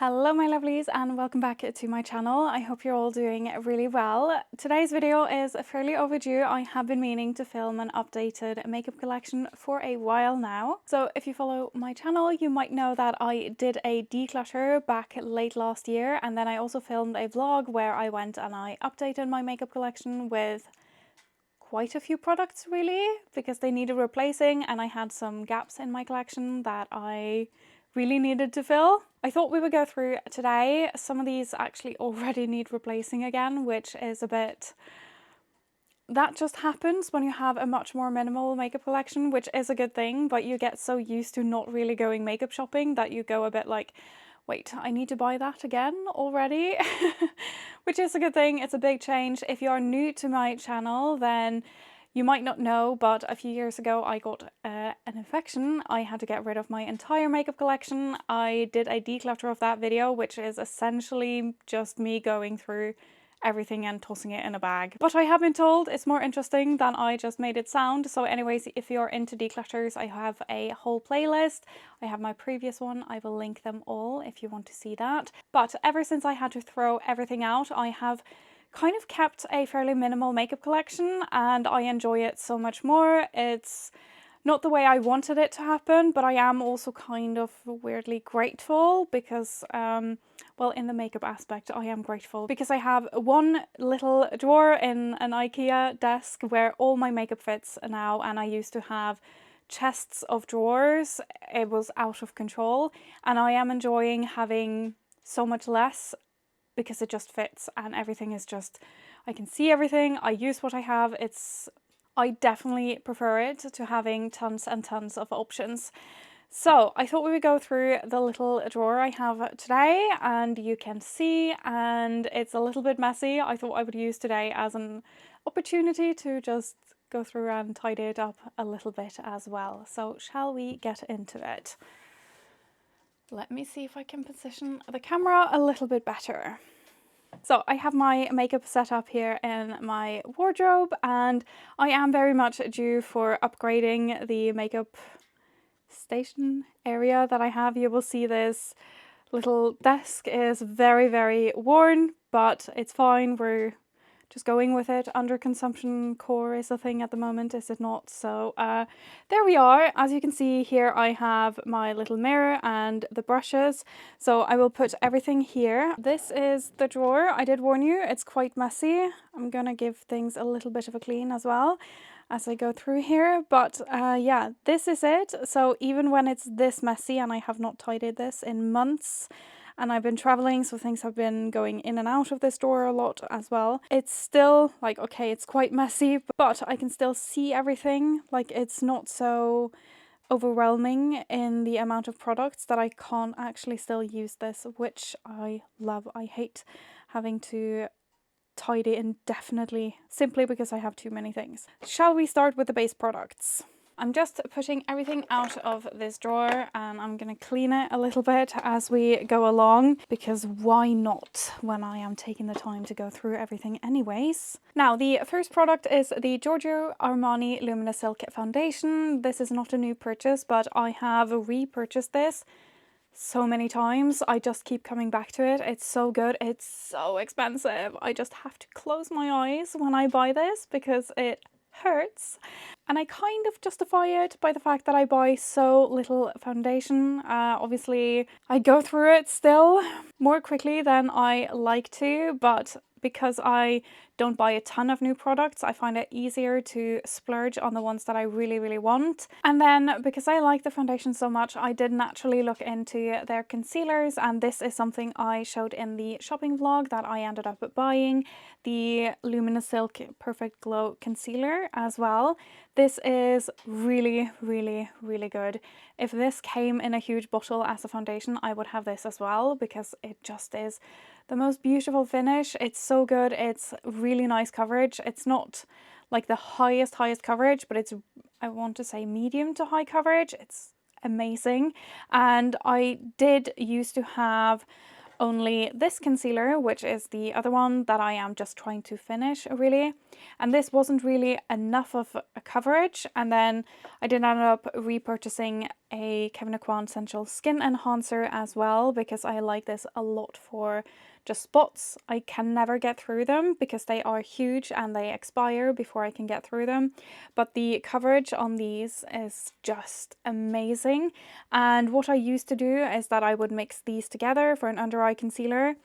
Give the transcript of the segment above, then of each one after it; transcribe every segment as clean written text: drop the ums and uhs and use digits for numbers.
Hello my lovelies and welcome back to my channel. I hope you're all doing really well. Today's video is fairly overdue. I have been meaning to film an updated makeup collection for a while now. So if you follow my channel, you might know that I did a declutter back late last year, and then I also filmed a vlog where I went and I updated my makeup collection with quite a few products really, because they needed replacing and I had some gaps in my collection that I really needed to fill. I thought we would go through today. Some of these actually already need replacing again, which is a bit... that just happens when you have a much more minimal makeup collection, which is a good thing, but you get so used to not really going makeup shopping that you go a bit like, wait, I need to buy that again already? Which is a good thing. It's a big change. If you are new to my channel, then you might not know, but a few years ago I got an infection. I had to get rid of my entire makeup collection. I did a declutter of that video, which is essentially just me going through everything and tossing it in a bag. But I have been told it's more interesting than I just made it sound. So anyways, if you're into declutters, I have a whole playlist. I have my previous one. I will link them all if you want to see that. But ever since I had to throw everything out, I have kind of kept a fairly minimal makeup collection and I enjoy it so much more. It's not the way I wanted it to happen, but I am also kind of weirdly grateful because, well, in the makeup aspect, I am grateful because I have one little drawer in an IKEA desk where all my makeup fits now, and I used to have chests of drawers. It was out of control, and I am enjoying having so much less because it just fits and everything is just, I can see everything, I use what I have. I definitely prefer it to having tons and tons of options. So I thought we would go through the little drawer I have today, and you can see, and it's a little bit messy. I thought I would use today as an opportunity to just go through and tidy it up a little bit as well. So shall we get into it? Let me see if I can position the camera a little bit better. So I have my makeup set up here in my wardrobe, and I am very much due for upgrading the makeup station area that I have. You will see this little desk is very, very worn, but it's fine. We're just going with it. Under consumption core is a thing at the moment, is it not? So there we are. As you can see here, I have my little mirror and the brushes. So I will put everything here. This is the drawer. I did warn you, it's quite messy. I'm gonna give things a little bit of a clean as well as I go through here. But yeah, this is it. So even when it's this messy, and I have not tidied this in months, and I've been traveling, so things have been going in and out of this drawer a lot as well. It's still like, okay, it's quite messy, but I can still see everything. Like, it's not so overwhelming in the amount of products that I can't actually still use this, which I love. I hate having to tidy indefinitely simply because I have too many things. Shall we start with the base products? I'm just putting everything out of this drawer and I'm going to clean it a little bit as we go along, because why not when I am taking the time to go through everything anyways. Now, the first product is the Giorgio Armani Luminous Silk Foundation. This is not a new purchase, but I have repurchased this so many times. I just keep coming back to it. It's so good. It's so expensive. I just have to close my eyes when I buy this because it hurts, and I kind of justify it by the fact that I buy so little foundation. Obviously I go through it still more quickly than I like to, but because I don't buy a ton of new products, I find it easier to splurge on the ones that I really, really want. And then because I like the foundation so much, I did naturally look into their concealers, and this is something I showed in the shopping vlog that I ended up buying, the Luminous Silk Perfect Glow Concealer as well. This is really, really, really good. If this came in a huge bottle as a foundation, I would have this as well, because it just is the most beautiful finish. It's so good. It's really nice coverage. It's not like the highest coverage, but it's, I want to say, medium to high coverage. It's amazing. And I did used to have only this concealer, which is the other one that I am just trying to finish really, and this wasn't really enough of a coverage, and then I did end up repurchasing a Kevyn Aucoin Essential Skin Enhancer as well, because I like this a lot for just spots. I can never get through them because they are huge and they expire before I can get through them. But the coverage on these is just amazing. And what I used to do is that I would mix these together for an under eye concealer,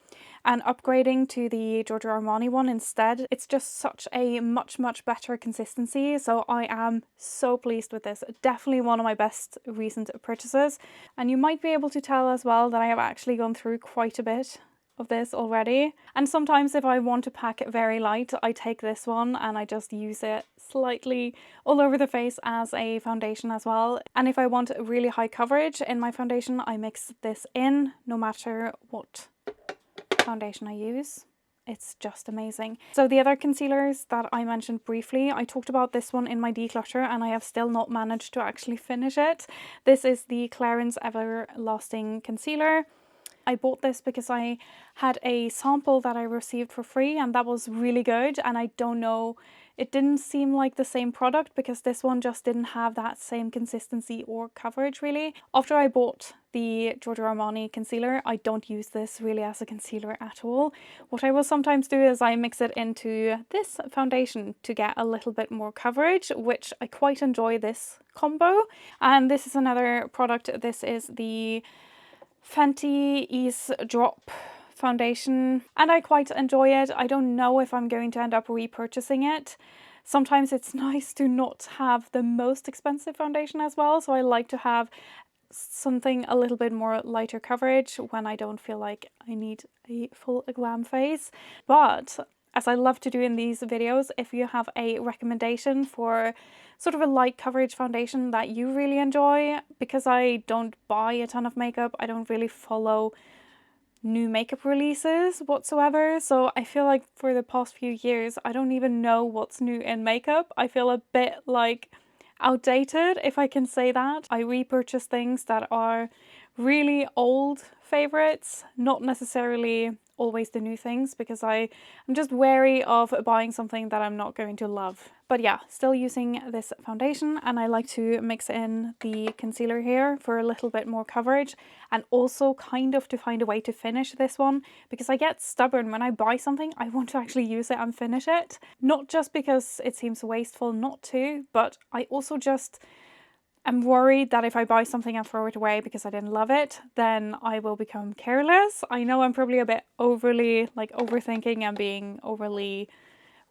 and upgrading to the Giorgio Armani one instead. It's just such a much better consistency. So I am so pleased with this. Definitely one of my best recent purchases. And you might be able to tell as well that I have actually gone through quite a bit of this already. And sometimes if I want to pack it very light, I take this one and I just use it slightly all over the face as a foundation as well. And if I want really high coverage in my foundation, I mix this in no matter what foundation I use. It's just amazing. So the other concealers that I mentioned briefly, I talked about this one in my declutter and I have still not managed to actually finish it. This is the Clarins Everlasting Concealer. I bought this because I had a sample that I received for free and that was really good, and I don't know, it didn't seem like the same product because this one just didn't have that same consistency or coverage really. After I bought the Giorgio Armani concealer, I don't use this really as a concealer at all. What I will sometimes do is I mix it into this foundation to get a little bit more coverage, which I quite enjoy this combo. And this is another product. This is the Fenty Ease Drop foundation and I quite enjoy it. I don't know if I'm going to end up repurchasing it. Sometimes it's nice to not have the most expensive foundation as well, so I like to have something a little bit more lighter coverage when I don't feel like I need a full glam face. But as I love to do in these videos, if you have a recommendation for sort of a light coverage foundation that you really enjoy, because I don't buy a ton of makeup, I don't really follow new makeup releases whatsoever, so I feel like for the past few years I don't even know what's new in makeup. I feel a bit like outdated, if I can say that. I repurchase things that are really old favorites, not necessarily always the new things, because I'm just wary of buying something that I'm not going to love. But yeah, still using this foundation, and I like to mix in the concealer here for a little bit more coverage, and also kind of to find a way to finish this one, because I get stubborn when I buy something. I want to actually use it and finish it, not just because it seems wasteful not to, but I also just I'm worried that if I buy something and throw it away because I didn't love it, then I will become careless. I know I'm probably a bit overly overthinking and being overly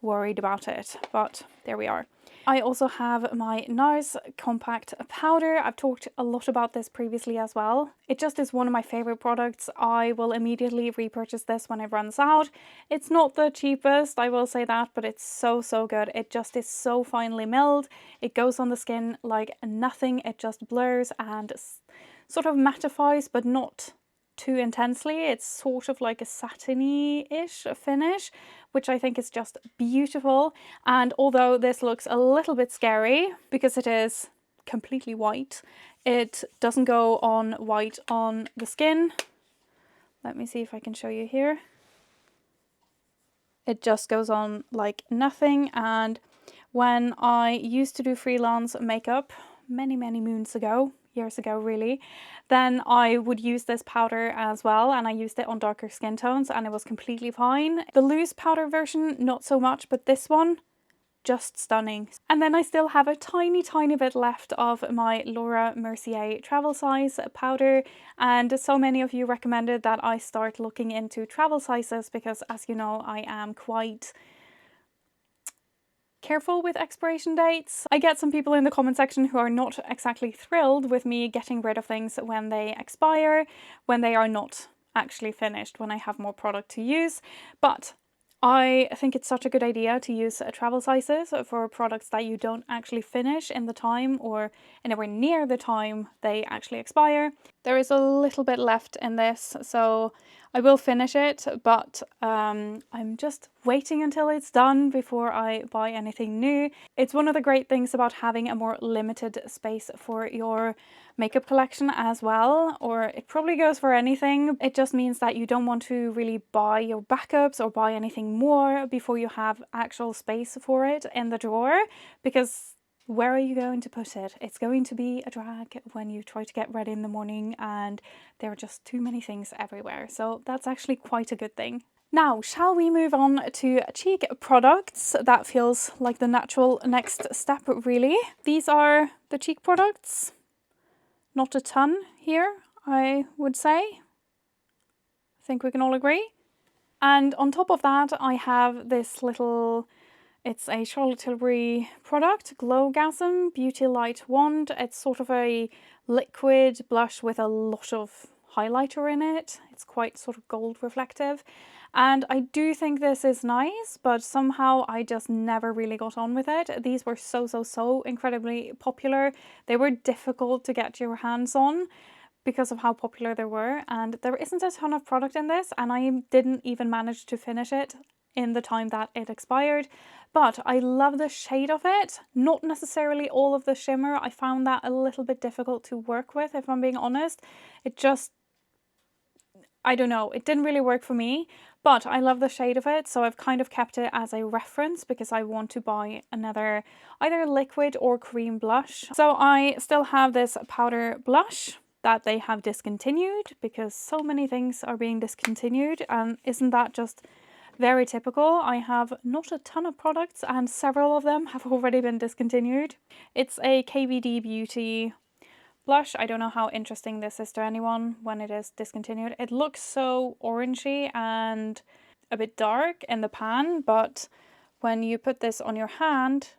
worried about it, but there we are. I also have my NARS compact powder. I've talked a lot about this previously as well. It just is one of my favorite products. I will immediately repurchase this when it runs out. It's not the cheapest, I will say that, but it's so good. It just is so finely milled. It goes on the skin like nothing. It just blurs and sort of mattifies, but not too intensely. It's sort of like a satiny-ish finish, which I think is just beautiful. And although this looks a little bit scary because it is completely white, it doesn't go on white on the skin. Let me see if I can show you here. It just goes on like nothing. And when I used to do freelance makeup many moons ago, years ago really, then I would use this powder as well, and I used it on darker skin tones and it was completely fine. The loose powder version, not so much, but this one, just stunning. And then I still have a tiny bit left of my Laura Mercier travel size powder, and so many of you recommended that I start looking into travel sizes because, as you know, I am quite careful with expiration dates. I get some people in the comment section who are not exactly thrilled with me getting rid of things when they expire, when they are not actually finished, when I have more product to use. But I think it's such a good idea to use travel sizes for products that you don't actually finish in the time or anywhere near the time they actually expire. There is a little bit left in this, so I will finish it, but I'm just waiting until it's done before I buy anything new. It's one of the great things about having a more limited space for your makeup collection as well, or it probably goes for anything. It just means that you don't want to really buy your backups or buy anything more before you have actual space for it in the drawer, because where are you going to put it? It's going to be a drag when you try to get ready in the morning and there are just too many things everywhere. So that's actually quite a good thing. Now, shall we move on to cheek products? That feels like the natural next step, really. These are the cheek products. Not a ton here, I would say. I think we can all agree. And on top of that, I have this little, it's a Charlotte Tilbury product, Glowgasm Beauty Light Wand. It's sort of a liquid blush with a lot of highlighter in it. It's quite sort of gold reflective. And I do think this is nice, but somehow I just never really got on with it. These were so incredibly popular. They were difficult to get your hands on because of how popular they were, and there isn't a ton of product in this, and I didn't even manage to finish it in the time that it expired. But I love the shade of it, not necessarily all of the shimmer. I found that a little bit difficult to work with, if I'm being honest. It just, I don't know, it didn't really work for me, but I love the shade of it, so I've kind of kept it as a reference because I want to buy another either liquid or cream blush. So I still have this powder blush that they have discontinued because so many things are being discontinued, and isn't that just very typical? I have not a ton of products and several of them have already been discontinued. It's a KVD Beauty blush. I don't know how interesting this is to anyone when it is discontinued. It looks so orangey and a bit dark in the pan, but when you put this on your hand,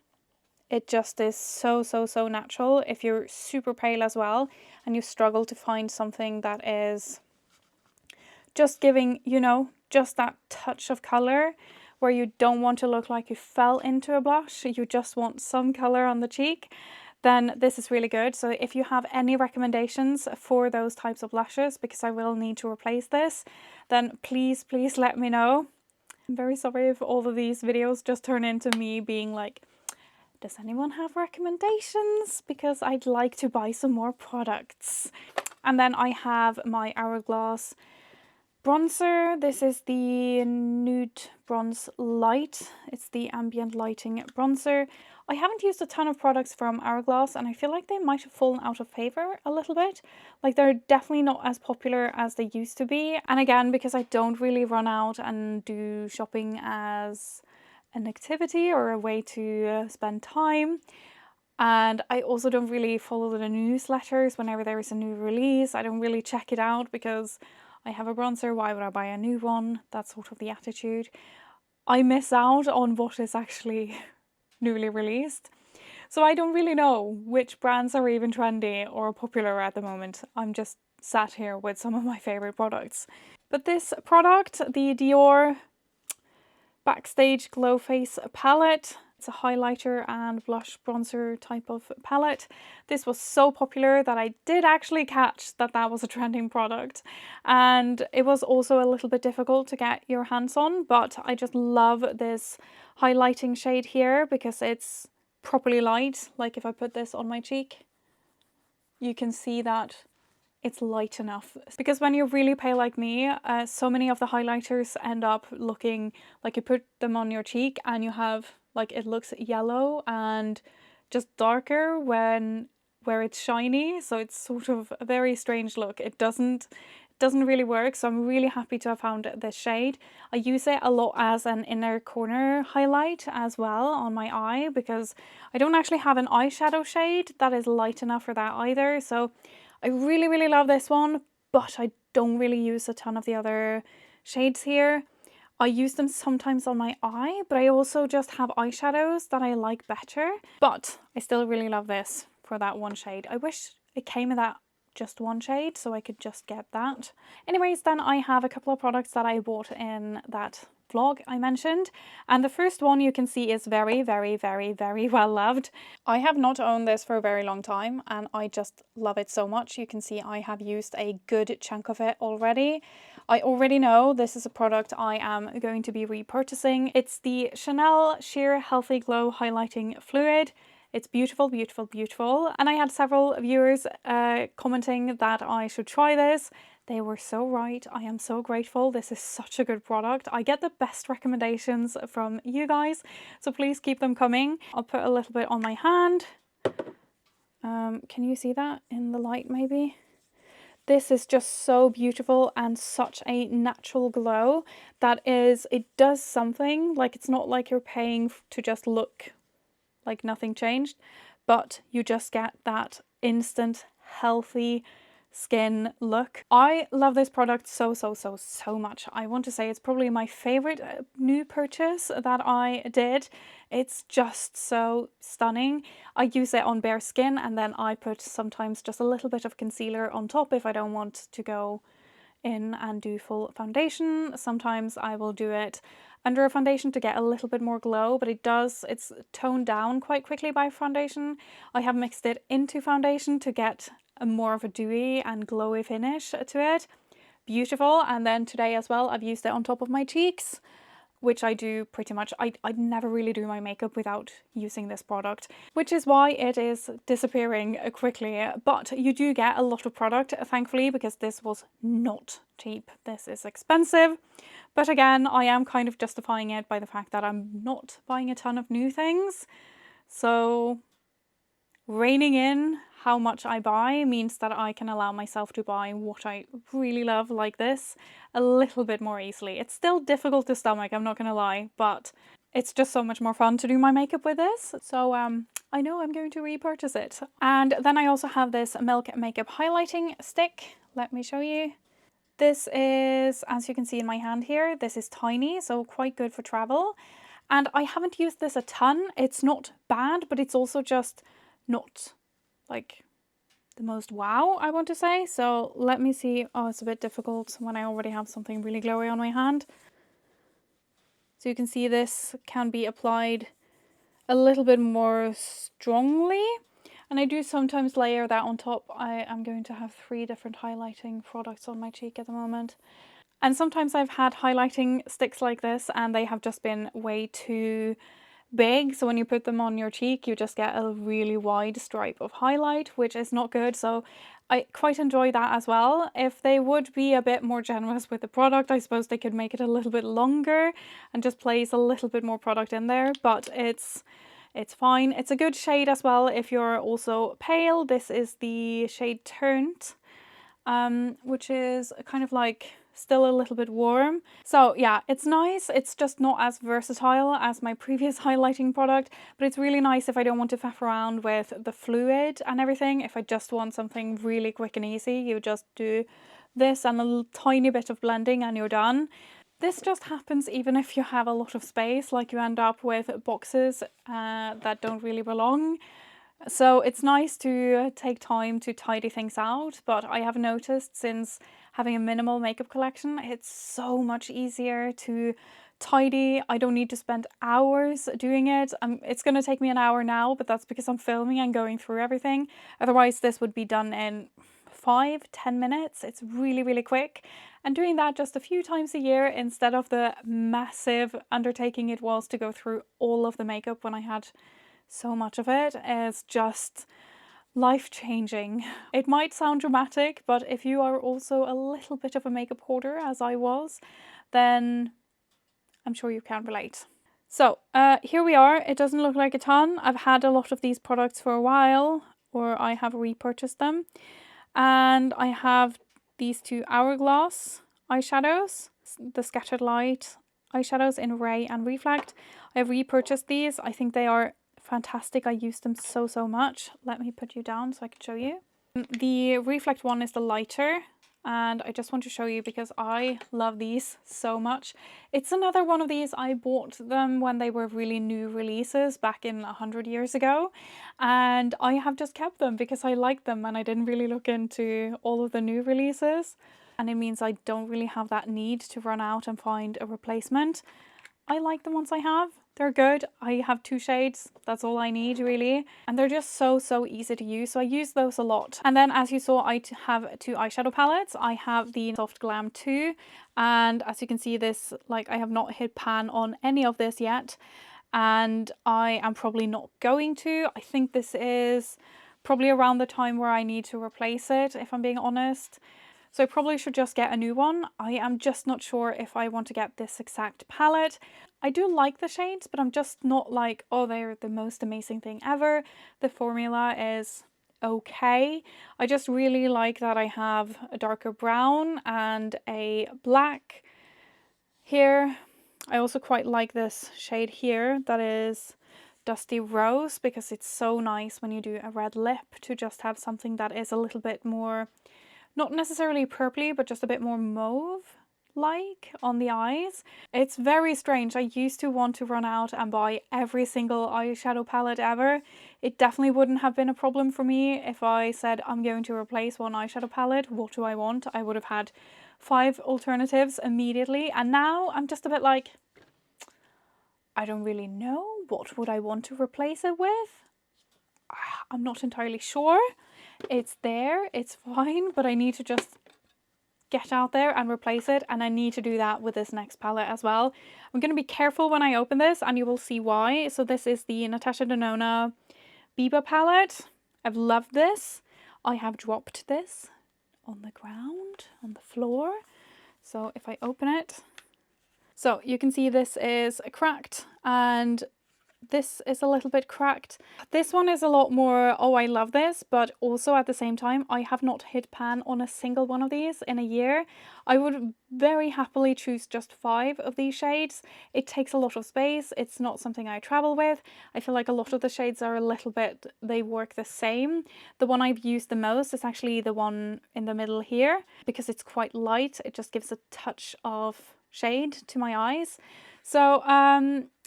it just is so natural. If you're super pale as well and you struggle to find something that is just giving, you know, just that touch of color where you don't want to look like you fell into a blush, you just want some color on the cheek, then this is really good. So if you have any recommendations for those types of blushes, because I will need to replace this, then please let me know. I'm very sorry if all of these videos just turn into me being like, does anyone have recommendations? Because I'd like to buy some more products. And then I have my Hourglass bronzer. This is the Nude Bronze Light. It's the ambient lighting bronzer. I haven't used a ton of products from Hourglass and I feel like they might have fallen out of favor a little bit. Like they're definitely not as popular as they used to be. And again, because I don't really run out and do shopping as an activity or a way to spend time. And I also don't really follow the newsletters whenever there is a new release. I don't really check it out because I have a bronzer, why would I buy a new one? That's sort of the attitude. I miss out on what is actually newly released. So I don't really know which brands are even trendy or popular at the moment. I'm just sat here with some of my favorite products. But this product, the Dior Backstage Glow Face palette. It's a highlighter and blush bronzer type of palette. This was so popular that I did actually catch that that was a trending product. And it was also a little bit difficult to get your hands on, but I just love this highlighting shade here because it's properly light. Like if I put this on my cheek, you can see that it's light enough, because when you're really pale like me, so many of the highlighters end up looking like you put them on your cheek and you have like it looks yellow and just darker where it's shiny, so it's sort of a very strange look. It doesn't really work, so I'm really happy to have found this shade. I use it a lot as an inner corner highlight as well on my eye because I don't actually have an eyeshadow shade that is light enough for that either. So I really love this one, but I don't really use a ton of the other shades here. I use them sometimes on my eye, but I also just have eyeshadows that I like better. But I still really love this for that one shade. I wish it came in that just one shade so I could just get that. Anyways, then I have a couple of products that I bought in that vlog I mentioned, and the first one you can see is very well loved. I have not owned this for a very long time and I just love it so much. You can see I have used a good chunk of it already. I already know this is a product I am going to be repurchasing. It's the Chanel Sheer Healthy Glow Highlighting Fluid. It's beautiful, and I had several viewers commenting that I should try this. They were so right. I am so grateful. This is such a good product. I get the best recommendations from you guys, so please keep them coming. I'll put a little bit on my hand Can you see that in the light maybe? This is just so beautiful and such a natural glow that is, it does something. Like, it's not like you're paying to just look like nothing changed, but you just get that instant healthy skin look. I love this product so much. I want to say it's probably my favorite new purchase that I did. It's just so stunning. I use it on bare skin, and then I put sometimes just a little bit of concealer on top if I don't want to go in and do full foundation. Sometimes I will do it under a foundation to get a little bit more glow, but it's toned down quite quickly by foundation. I have mixed it into foundation to get a more of a dewy and glowy finish to it. Beautiful. And then today as well, I've used it on top of my cheeks, which I do pretty much. I never really do my makeup without using this product, which is why it is disappearing quickly. But you do get a lot of product, thankfully, because this was not cheap. This is expensive. But again, I am kind of justifying it by the fact that I'm not buying a ton of new things. So reining in how much I buy means that I can allow myself to buy what I really love, like this, a little bit more easily. It's still difficult to stomach, I'm not gonna lie, but it's just so much more fun to do my makeup with this. So I know I'm going to repurchase it. And then I also have this Milk Makeup Highlighting Stick. Let me show you. This is, as you can see in my hand here, this is tiny, so quite good for travel. And I haven't used this a ton. It's not bad, but it's also just not like the most wow, I want to say. So let me see. Oh, it's a bit difficult when I already have something really glowy on my hand. So you can see this can be applied a little bit more strongly. And I do sometimes layer that on top. I am going to have 3 different highlighting products on my cheek at the moment. And sometimes I've had highlighting sticks like this and they have just been way too big, so when you put them on your cheek you just get a really wide stripe of highlight, which is not good. So I quite enjoy that as well. If they would be a bit more generous with the product, I suppose they could make it a little bit longer and just place a little bit more product in there, but it's fine. It's a good shade as well if you're also pale. This is the shade Turnt, which is kind of like still a little bit warm. So yeah, it's nice. It's just not as versatile as my previous highlighting product, but it's really nice if I don't want to faff around with the fluid and everything. If I just want something really quick and easy, you just do this and a tiny bit of blending and you're done. This just happens even if you have a lot of space, like you end up with boxes that don't really belong. So it's nice to take time to tidy things out, but I have noticed since having a minimal makeup collection, it's so much easier to tidy. I don't need to spend hours doing it. It's going to take me an hour now, but that's because I'm filming and going through everything. Otherwise, this would be done in 5-10 minutes. It's really quick. And doing that just a few times a year instead of the massive undertaking it was to go through all of the makeup when I had so much of it, is just life-changing. It might sound dramatic, but if you are also a little bit of a makeup hoarder, as I was, then I'm sure you can relate. So here we are. It doesn't look like a ton. I've had a lot of these products for a while, or I have repurchased them. And I have these 2 Hourglass eyeshadows, the Scattered Light eyeshadows in Ray and Reflect. I've repurchased these. I think they are fantastic. I use them so much. Let me put you down so I can show you. The Reflect one is the lighter, and I just want to show you because I love these so much. It's another one of these. I bought them when they were really new releases back in 100 years ago, and I have just kept them because I like them and I didn't really look into all of the new releases, and it means I don't really have that need to run out and find a replacement. I like the ones I have. They're good. I have 2 shades. That's all I need really. And they're just so easy to use. So I use those a lot. And then as you saw, I have 2 eyeshadow palettes. I have the Soft Glam 2. And as you can see this, like I have not hit pan on any of this yet. And I am probably not going to. I think this is probably around the time where I need to replace it, if I'm being honest. So I probably should just get a new one. I am just not sure if I want to get this exact palette. I do like the shades, but I'm just not like, oh, they're the most amazing thing ever. The formula is okay. I just really like that I have a darker brown and a black here. I also quite like this shade here that is Dusty Rose, because it's so nice when you do a red lip to just have something that is a little bit more, not necessarily purpley, but just a bit more mauve like on the eyes. It's very strange. I used to want to run out and buy every single eyeshadow palette ever. It definitely wouldn't have been a problem for me if I said I'm going to replace one eyeshadow palette. What do I want? I would have had 5 alternatives immediately, and now I'm just a bit like, I don't really know. What would I want to replace it with? I'm not entirely sure. It's there, it's fine, but I need to just get out there and replace it, and I need to do that with this next palette as well. I'm going to be careful when I open this, and you will see why. So this is the Natasha Denona Biba palette. I've loved this. I have dropped this on the ground, on the floor. So if I open it, so you can see this is cracked, and this is a little bit cracked. This one is a lot more, oh, I love this, but also at the same time, I have not hit pan on a single one of these in a year. I would very happily choose just 5 of these shades. It takes a lot of space. It's not something I travel with. I feel like a lot of the shades are a little bit, they work the same. The one I've used the most is actually the one in the middle here, because it's quite light. It just gives a touch of shade to my eyes. So,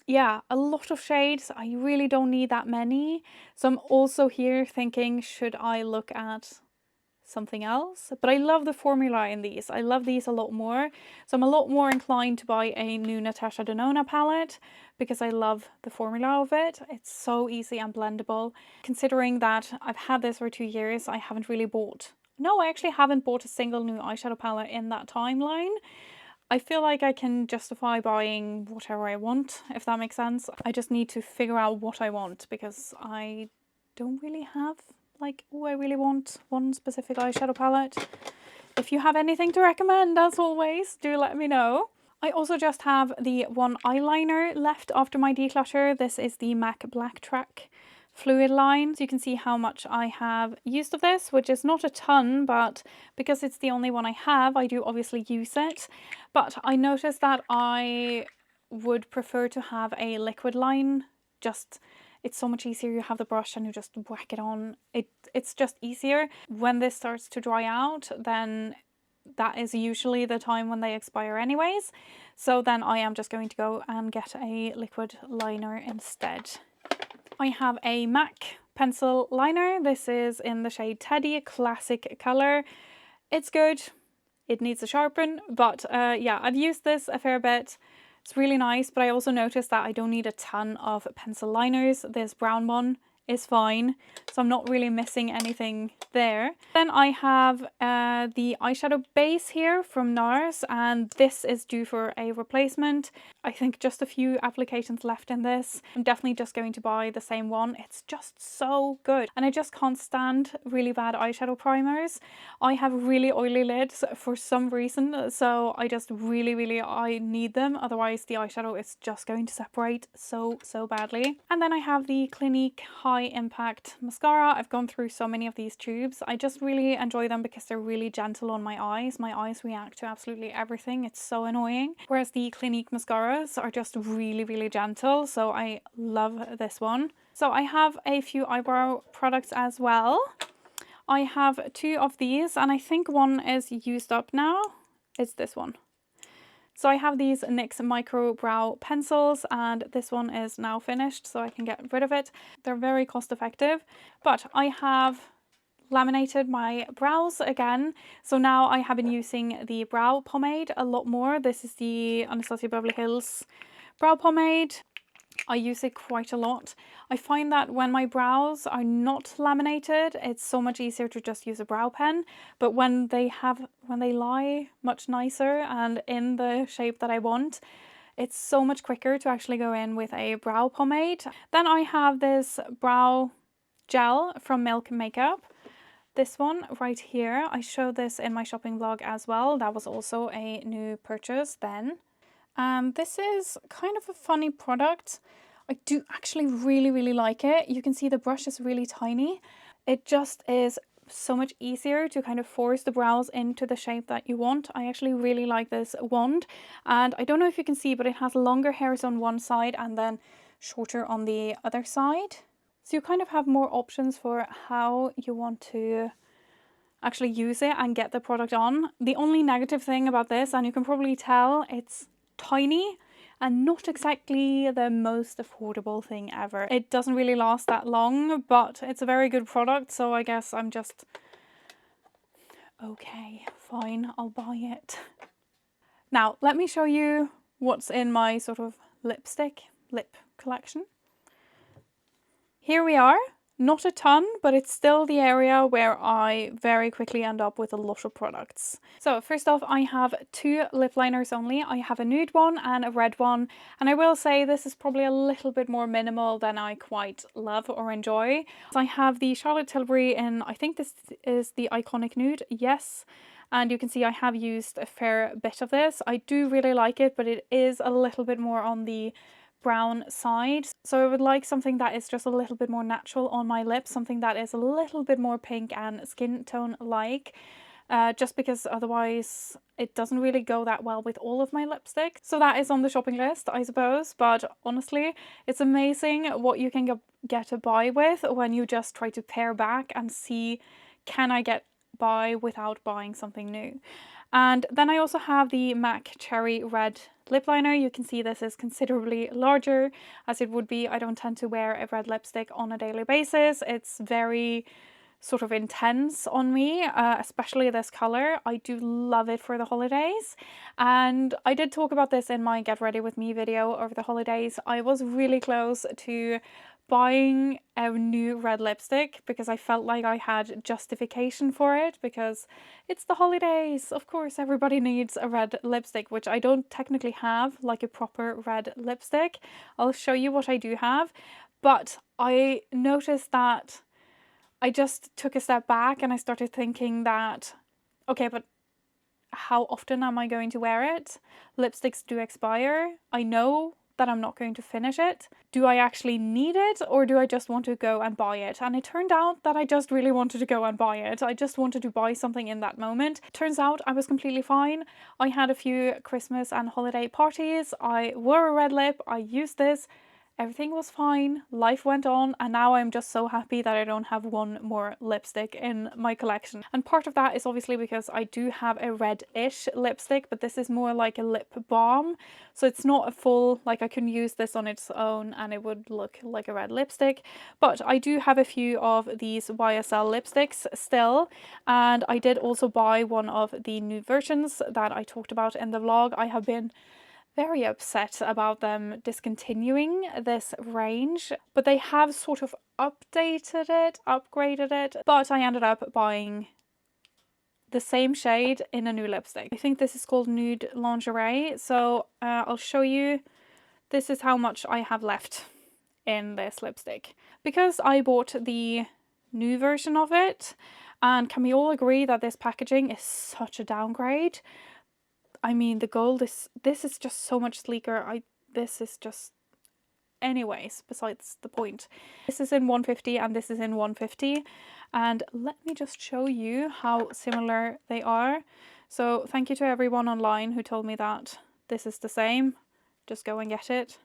yeah, a lot of shades. I really don't need that many. So I'm also here thinking, should I look at something else? But I love the formula in these. I love these a lot more. So I'm a lot more inclined to buy a new Natasha Denona palette because I love the formula of it. It's so easy and blendable. Considering that I've had this for 2 years, I haven't really bought... No, I actually haven't bought a single new eyeshadow palette in that timeline. I feel like I can justify buying whatever I want, if that makes sense. I just need to figure out what I want, because I don't really have, like, oh, I really want one specific eyeshadow palette. If you have anything to recommend, as always, do let me know. I also just have the one eyeliner left after my declutter. This is the MAC Black Track fluid line. So you can see how much I have used of this, which is not a ton, but because it's the only one I have, I do obviously use it. But I noticed that I would prefer to have a liquid line. Just, it's so much easier. You have the brush and you just whack it on. It's just easier. When this starts to dry out, then that is usually the time when they expire anyways. So then I am just going to go and get a liquid liner instead. I have a MAC pencil liner. This is in the shade Teddy, a classic colour. It's good. It needs a sharpen, but yeah, I've used this a fair bit. It's really nice, but I also noticed that I don't need a ton of pencil liners. This brown one is fine, so I'm not really missing anything there. Then I have the eyeshadow base here from NARS, and this is due for a replacement. I think just a few applications left in this. I'm definitely just going to buy the same one. It's just so good, and I just can't stand really bad eyeshadow primers. I have really oily lids for some reason, so I just really I need them, otherwise the eyeshadow is just going to separate so badly. And then I have the Clinique High Impact mascara. I've gone through so many of these tubes. I just really enjoy them because they're really gentle on my eyes. My eyes react to absolutely everything. It's so annoying. Whereas the Clinique mascaras are just really gentle, so I love this one. So I have a few eyebrow products as well. I have 2 of these, and I think one is used up now. It's this one. So I have these NYX micro brow pencils, and this one is now finished, so I can get rid of it. They're very cost effective, but I have laminated my brows again. So now I have been using the brow pomade a lot more. This is the Anastasia Beverly Hills brow pomade. I use it quite a lot. I find that when my brows are not laminated, it's so much easier to just use a brow pen. But when they lie much nicer and in the shape that I want, it's so much quicker to actually go in with a brow pomade. Then I have this brow gel from Milk Makeup. This one right here. I showed this in my shopping vlog as well. That was also a new purchase then. And this is kind of a funny product. I do actually really like it. You can see the brush is really tiny. It just is so much easier to kind of force the brows into the shape that you want. I actually really like this wand, and I don't know if you can see, but it has longer hairs on one side and then shorter on the other side. So you kind of have more options for how you want to actually use it and get the product on. The only negative thing about this, and you can probably tell, it's tiny and not exactly the most affordable thing ever. It doesn't really last that long, but it's a very good product, so I guess I'm just okay, fine, I'll buy it. Now let me show you what's in my sort of lip collection. Here we are. Not a ton, but it's still the area where I very quickly end up with a lot of products. So first off, I have two lip liners only. I have a nude one and a red one. And I will say this is probably a little bit more minimal than I quite love or enjoy. So I have the Charlotte Tilbury in, I think this is the Iconic Nude, yes. And you can see I have used a fair bit of this. I do really like it, but it is a little bit more on the brown side. So I would like something that is just a little bit more natural on my lips, something that is a little bit more pink and skin tone like, just because otherwise it doesn't really go that well with all of my lipstick. So that is on the shopping list, I suppose, but honestly it's amazing what you can get by with when you just try to pare back and see, can I get by without buying something new? And then I also have the MAC Cherry Red lip liner. You can see this is considerably larger as it would be. I don't tend to wear a red lipstick on a daily basis. It's very sort of intense on me, especially this color. I do love it for the holidays. And I did talk about this in my Get Ready With Me video over the holidays. I was really close to buying a new red lipstick because I felt like I had justification for it, because it's the holidays. Of course, everybody needs a red lipstick, which I don't technically have, like a proper red lipstick. I'll show you what I do have, but I noticed that I just took a step back and I started thinking that, okay, but how often am I going to wear it? Lipsticks do expire. I know that I'm not going to finish it. Do I actually need it, or do I just want to go and buy it? And it turned out that I just really wanted to go and buy it. I just wanted to buy something in that moment. Turns out I was completely fine. I had a few Christmas and holiday parties. I wore a red lip. I used this. Everything was fine, life went on, and now I'm just so happy that I don't have one more lipstick in my collection. And part of that is obviously because I do have a red-ish lipstick, but this is more like a lip balm, so it's not a full, like I can use this on its own and it would look like a red lipstick. But I do have a few of these YSL lipsticks still, and I did also buy one of the new versions that I talked about in the vlog. I have been very upset about them discontinuing this range, but they have sort of updated it, upgraded it, but I ended up buying the same shade in a new lipstick. I think this is called Nude Lingerie, so I'll show you. This is how much I have left in this lipstick, because I bought the new version of it, and can we all agree that this packaging is such a downgrade? I mean, the gold is, this is just so much sleeker. This is just, anyways, besides the point. This is in 150 and this is in 150. And let me just show you how similar they are. So thank you to everyone online who told me that this is the same. Just go and get it.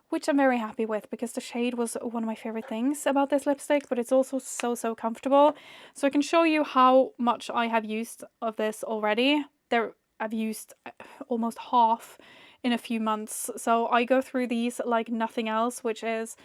Which I'm very happy with, because the shade was one of my favorite things about this lipstick, but it's also so comfortable. So I can show you how much I have used of this already. I've used almost half in a few months, so I go through these like nothing else, which is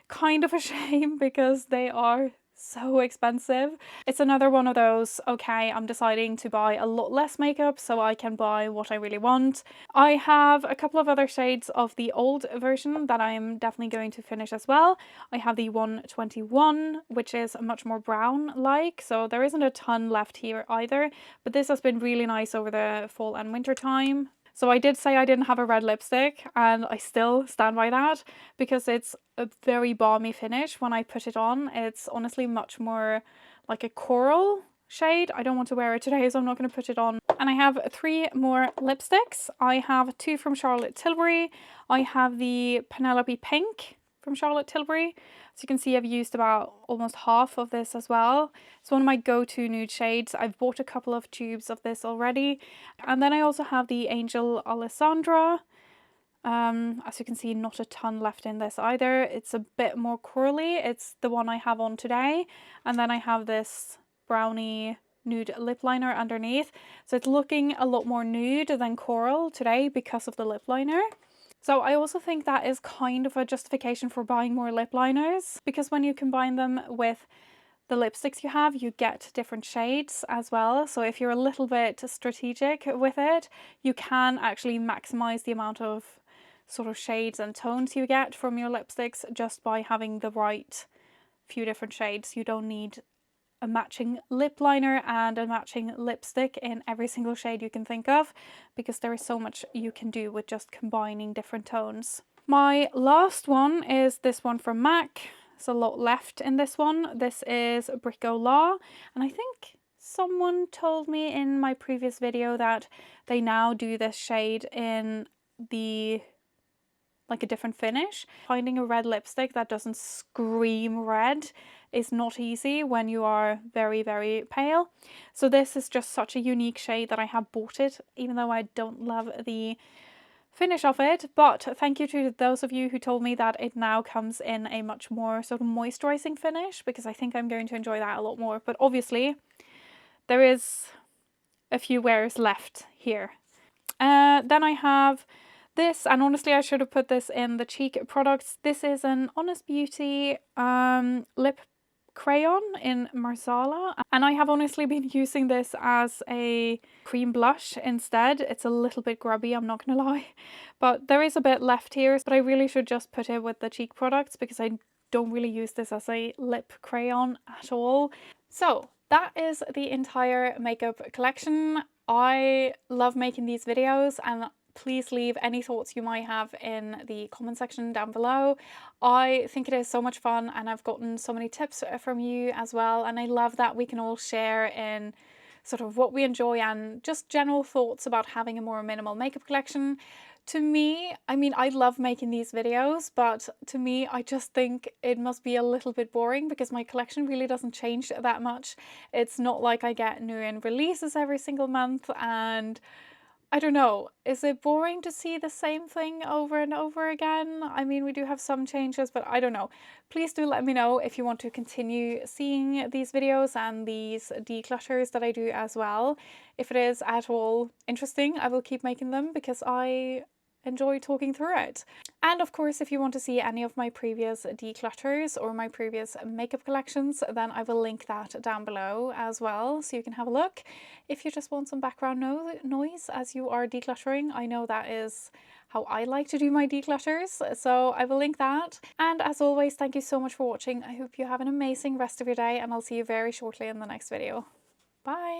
kind of a shame because they are so expensive. It's another one of those, okay, I'm deciding to buy a lot less makeup so I can buy what I really want. I have a couple of other shades of the old version that I'm definitely going to finish as well. I have the 121, which is much more brown like, so there isn't a ton left here either, but this has been really nice over the fall and winter time. So I did say I didn't have a red lipstick, and I still stand by that, because it's a very balmy finish when I put it on. It's honestly much more like a coral shade. I don't want to wear it today, so I'm not going to put it on. And I have 3 more lipsticks. I have 2 from Charlotte Tilbury. I have the Penelope Pink from Charlotte Tilbury. So you can see I've used about almost half of this as well. It's one of my go-to nude shades. I've bought a couple of tubes of this already. And then I also have the Angel Alessandra. As you can see, not a ton left in this either. It's a bit more corally. It's the one I have on today. And then I have this brownie nude lip liner underneath. So it's looking a lot more nude than coral today because of the lip liner. So I also think that is kind of a justification for buying more lip liners, because when you combine them with the lipsticks you have, you get different shades as well. So if you're a little bit strategic with it, you can actually maximize the amount of sort of shades and tones you get from your lipsticks just by having the right few different shades. You don't need a matching lip liner and a matching lipstick in every single shade you can think of, because there is so much you can do with just combining different tones. My last one is this one from MAC. There's a lot left in this one. This is Bricola, and I think someone told me in my previous video that they now do this shade in the like a different finish. Finding a red lipstick that doesn't scream red is not easy when you are very, very pale. So this is just such a unique shade that I have bought it, even though I don't love the finish of it. But thank you to those of you who told me that it now comes in a much more sort of moisturizing finish, because I think I'm going to enjoy that a lot more. But obviously there is a few wears left here. Then I have this, and honestly I should have put this in the cheek products. This is an Honest Beauty lip crayon in Marsala, and I have honestly been using this as a cream blush instead. It's a little bit grubby, I'm not gonna lie, but there is a bit left here, but I really should just put it with the cheek products because I don't really use this as a lip crayon at all. So that is the entire makeup collection. I love making these videos, and please leave any thoughts you might have in the comment section down below. I think it is so much fun, and I've gotten so many tips from you as well, and I love that we can all share in sort of what we enjoy and just general thoughts about having a more minimal makeup collection. To me, I mean, I love making these videos, but to me, I just think it must be a little bit boring because my collection really doesn't change that much. It's not like I get new releases every single month, and I don't know, is it boring to see the same thing over and over again? I mean, we do have some changes, but I don't know. Please do let me know if you want to continue seeing these videos and these declutters that I do as well. If it is at all interesting, I will keep making them because I enjoy talking through it. And of course, if you want to see any of my previous declutters or my previous makeup collections, then I will link that down below as well, so you can have a look. If you just want some background noise as you are decluttering, I know that is how I like to do my declutters, so I will link that. And as always, thank you so much for watching. I hope you have an amazing rest of your day, and I'll see you very shortly in the next video. Bye!